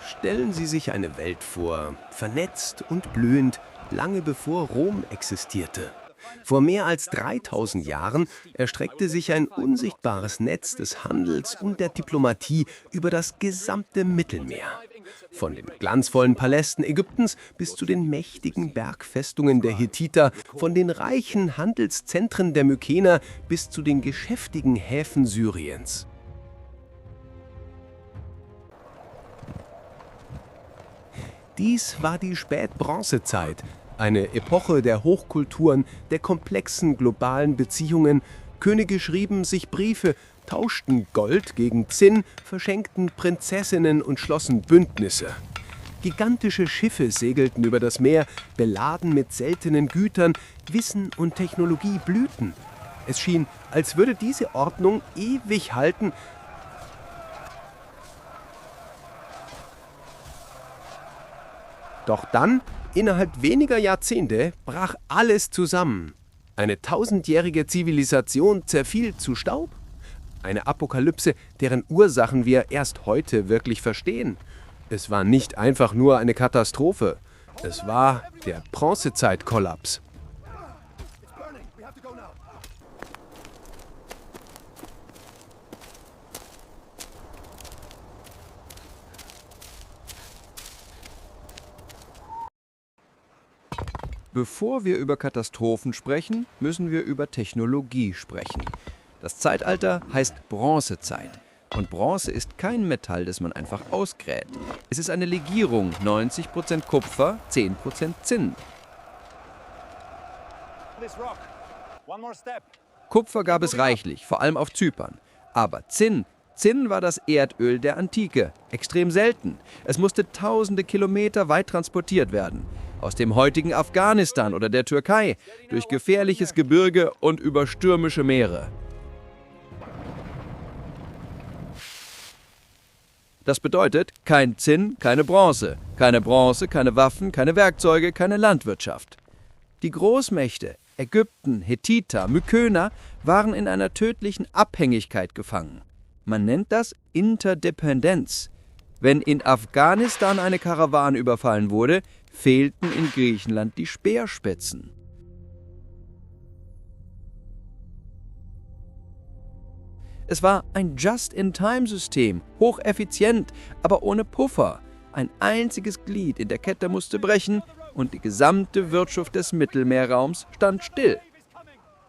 Stellen Sie sich eine Welt vor, vernetzt und blühend, lange bevor Rom existierte. Vor mehr als 3000 Jahren erstreckte sich ein unsichtbares Netz des Handels und der Diplomatie über das gesamte Mittelmeer. Von den glanzvollen Palästen Ägyptens bis zu den mächtigen Bergfestungen der Hethiter, von den reichen Handelszentren der Mykener bis zu den geschäftigen Häfen Syriens. Dies war die Spätbronzezeit, eine Epoche der Hochkulturen, der komplexen globalen Beziehungen. Könige schrieben sich Briefe, tauschten Gold gegen Zinn, verschenkten Prinzessinnen und schlossen Bündnisse. Gigantische Schiffe segelten über das Meer, beladen mit seltenen Gütern, Wissen und Technologie blühten. Es schien, als würde diese Ordnung ewig halten. Doch dann, innerhalb weniger Jahrzehnte, brach alles zusammen. Eine 1000-jährige Zivilisation zerfiel zu Staub. Eine Apokalypse, deren Ursachen wir erst heute wirklich verstehen. Es war nicht einfach nur eine Katastrophe. Es war der Bronzezeitkollaps. Bevor wir über Katastrophen sprechen, müssen wir über Technologie sprechen. Das Zeitalter heißt Bronzezeit. Und Bronze ist kein Metall, das man einfach ausgräbt. Es ist eine Legierung, 90% Kupfer, 10% Zinn. Kupfer gab es reichlich, vor allem auf Zypern. Aber Zinn war das Erdöl der Antike, extrem selten. Es musste tausende Kilometer weit transportiert werden. Aus dem heutigen Afghanistan oder der Türkei, durch gefährliches Gebirge und über stürmische Meere. Das bedeutet, kein Zinn, keine Bronze. Keine Bronze, keine Waffen, keine Werkzeuge, keine Landwirtschaft. Die Großmächte, Ägypten, Hethiter, Mykener, waren in einer tödlichen Abhängigkeit gefangen. Man nennt das Interdependenz. Wenn in Afghanistan eine Karawane überfallen wurde, fehlten in Griechenland die Speerspitzen. Es war ein Just-in-Time-System, hocheffizient, aber ohne Puffer. Ein einziges Glied in der Kette musste brechen und die gesamte Wirtschaft des Mittelmeerraums stand still.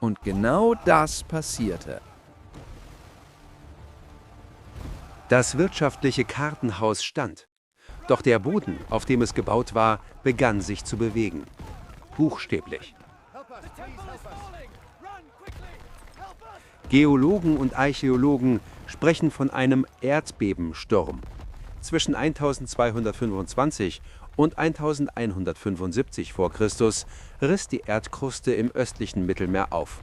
Und genau das passierte. Das wirtschaftliche Kartenhaus stand. Doch der Boden, auf dem es gebaut war, begann sich zu bewegen. Buchstäblich. Geologen und Archäologen sprechen von einem Erdbebensturm. Zwischen 1225 und 1175 v. Chr. riss die Erdkruste im östlichen Mittelmeer auf.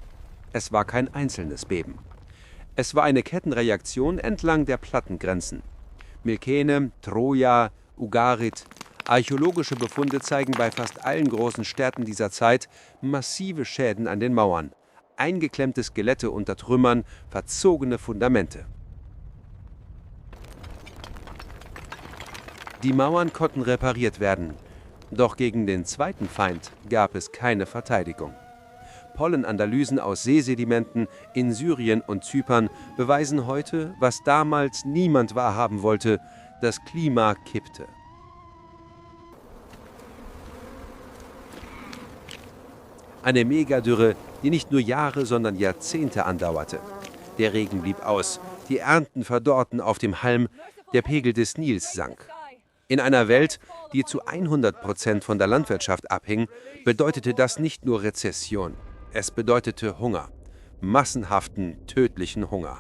Es war kein einzelnes Beben. Es war eine Kettenreaktion entlang der Plattengrenzen. Mykene, Troja, Ugarit. Archäologische Befunde zeigen bei fast allen großen Städten dieser Zeit massive Schäden an den Mauern. Eingeklemmte Skelette unter Trümmern, verzogene Fundamente. Die Mauern konnten repariert werden, doch gegen den zweiten Feind gab es keine Verteidigung. Pollenanalysen aus Seesedimenten in Syrien und Zypern beweisen heute, was damals niemand wahrhaben wollte: das Klima kippte. Eine Megadürre, die nicht nur Jahre, sondern Jahrzehnte andauerte. Der Regen blieb aus, die Ernten verdorrten auf dem Halm, der Pegel des Nils sank. In einer Welt, die zu 100% von der Landwirtschaft abhing, bedeutete das nicht nur Rezession. Es bedeutete Hunger, massenhaften, tödlichen Hunger.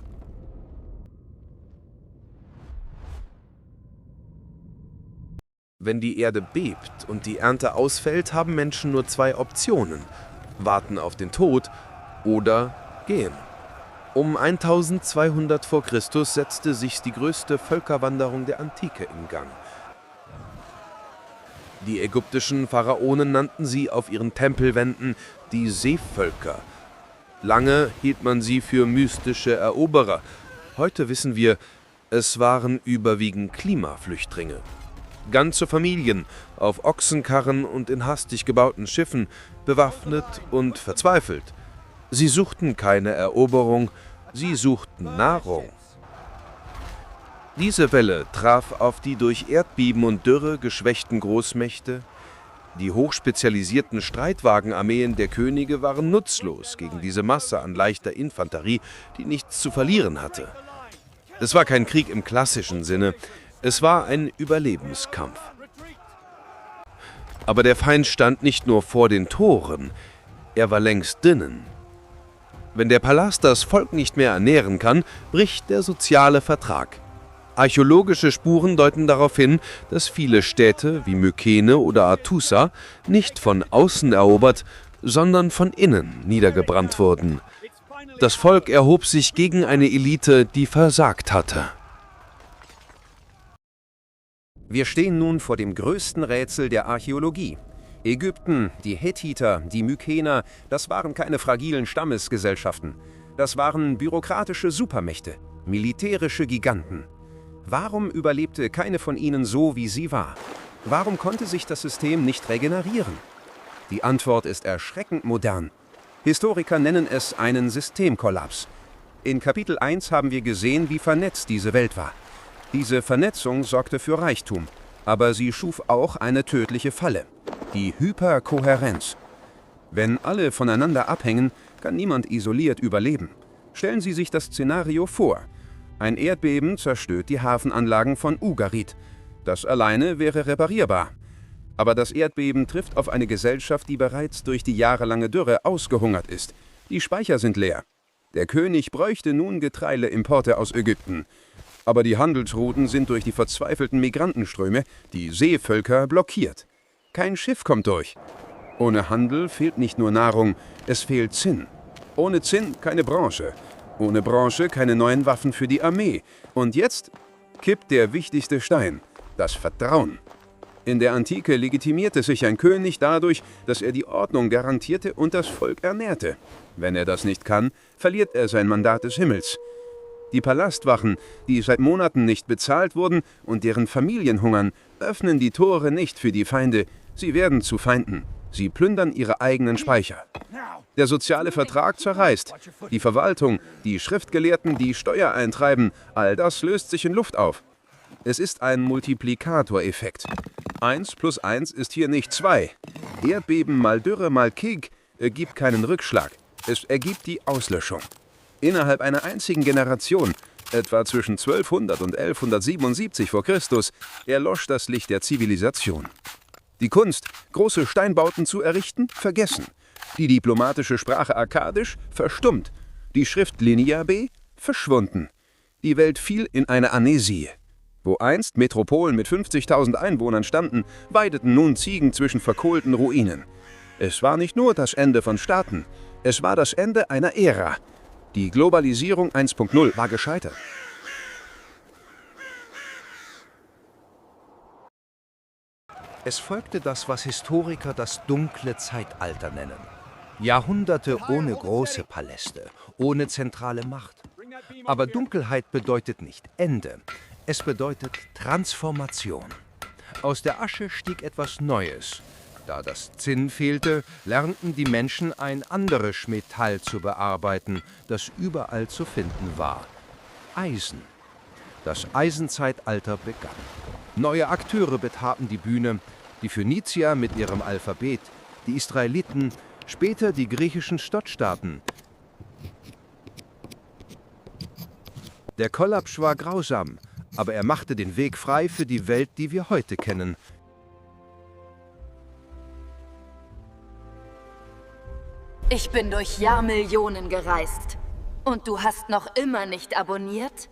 Wenn die Erde bebt und die Ernte ausfällt, haben Menschen nur zwei Optionen: warten auf den Tod oder gehen. Um 1200 v. Chr. Setzte sich die größte Völkerwanderung der Antike in Gang. Die ägyptischen Pharaonen nannten sie auf ihren Tempelwänden die Seevölker. Lange hielt man sie für mystische Eroberer. Heute wissen wir, es waren überwiegend Klimaflüchtlinge. Ganze Familien auf Ochsenkarren und in hastig gebauten Schiffen, bewaffnet und verzweifelt. Sie suchten keine Eroberung, sie suchten Nahrung. Diese Welle traf auf die durch Erdbeben und Dürre geschwächten Großmächte. Die hochspezialisierten Streitwagenarmeen der Könige waren nutzlos gegen diese Masse an leichter Infanterie, die nichts zu verlieren hatte. Es war kein Krieg im klassischen Sinne, es war ein Überlebenskampf. Aber der Feind stand nicht nur vor den Toren, er war längst drinnen. Wenn der Palast das Volk nicht mehr ernähren kann, bricht der soziale Vertrag. Archäologische Spuren deuten darauf hin, dass viele Städte wie Mykene oder Artusa nicht von außen erobert, sondern von innen niedergebrannt wurden. Das Volk erhob sich gegen eine Elite, die versagt hatte. Wir stehen nun vor dem größten Rätsel der Archäologie. Ägypten, die Hethiter, die Mykener, das waren keine fragilen Stammesgesellschaften. Das waren bürokratische Supermächte, militärische Giganten. Warum überlebte keine von ihnen so, wie sie war? Warum konnte sich das System nicht regenerieren? Die Antwort ist erschreckend modern. Historiker nennen es einen Systemkollaps. In Kapitel 1 haben wir gesehen, wie vernetzt diese Welt war. Diese Vernetzung sorgte für Reichtum, aber sie schuf auch eine tödliche Falle, die Hyperkohärenz. Wenn alle voneinander abhängen, kann niemand isoliert überleben. Stellen Sie sich das Szenario vor. Ein Erdbeben zerstört die Hafenanlagen von Ugarit. Das alleine wäre reparierbar. Aber das Erdbeben trifft auf eine Gesellschaft, die bereits durch die jahrelange Dürre ausgehungert ist. Die Speicher sind leer. Der König bräuchte nun Getreideimporte aus Ägypten. Aber die Handelsrouten sind durch die verzweifelten Migrantenströme, die Seevölker, blockiert. Kein Schiff kommt durch. Ohne Handel fehlt nicht nur Nahrung, es fehlt Zinn. Ohne Zinn keine Bronze. Ohne Bronze keine neuen Waffen für die Armee. Und jetzt kippt der wichtigste Stein, das Vertrauen. In der Antike legitimierte sich ein König dadurch, dass er die Ordnung garantierte und das Volk ernährte. Wenn er das nicht kann, verliert er sein Mandat des Himmels. Die Palastwachen, die seit Monaten nicht bezahlt wurden und deren Familien hungern, öffnen die Tore nicht für die Feinde. Sie werden zu Feinden. Sie plündern ihre eigenen Speicher. Der soziale Vertrag zerreißt. Die Verwaltung, die Schriftgelehrten, die Steuer eintreiben, all das löst sich in Luft auf. Es ist ein Multiplikatoreffekt. 1 plus 1 ist hier nicht 2. Erdbeben mal Dürre mal Krieg ergibt keinen Rückschlag. Es ergibt die Auslöschung. Innerhalb einer einzigen Generation, etwa zwischen 1200 und 1177 v. Chr., erlosch das Licht der Zivilisation. Die Kunst, große Steinbauten zu errichten, vergessen. Die diplomatische Sprache Akkadisch, verstummt. Die Schrift Linear B, verschwunden. Die Welt fiel in eine Amnesie. Wo einst Metropolen mit 50.000 Einwohnern standen, weideten nun Ziegen zwischen verkohlten Ruinen. Es war nicht nur das Ende von Staaten, es war das Ende einer Ära. Die Globalisierung 1.0 war gescheitert. Es folgte das, was Historiker das dunkle Zeitalter nennen. Jahrhunderte ohne große Paläste, ohne zentrale Macht. Aber Dunkelheit bedeutet nicht Ende. Es bedeutet Transformation. Aus der Asche stieg etwas Neues. Da das Zinn fehlte, lernten die Menschen ein anderes Metall zu bearbeiten, das überall zu finden war. Eisen. Das Eisenzeitalter begann. Neue Akteure betraten die Bühne, die Phönizier mit ihrem Alphabet, die Israeliten, später die griechischen Stadtstaaten. Der Kollaps war grausam, aber er machte den Weg frei für die Welt, die wir heute kennen. Ich bin durch Jahrmillionen gereist. Und du hast noch immer nicht abonniert?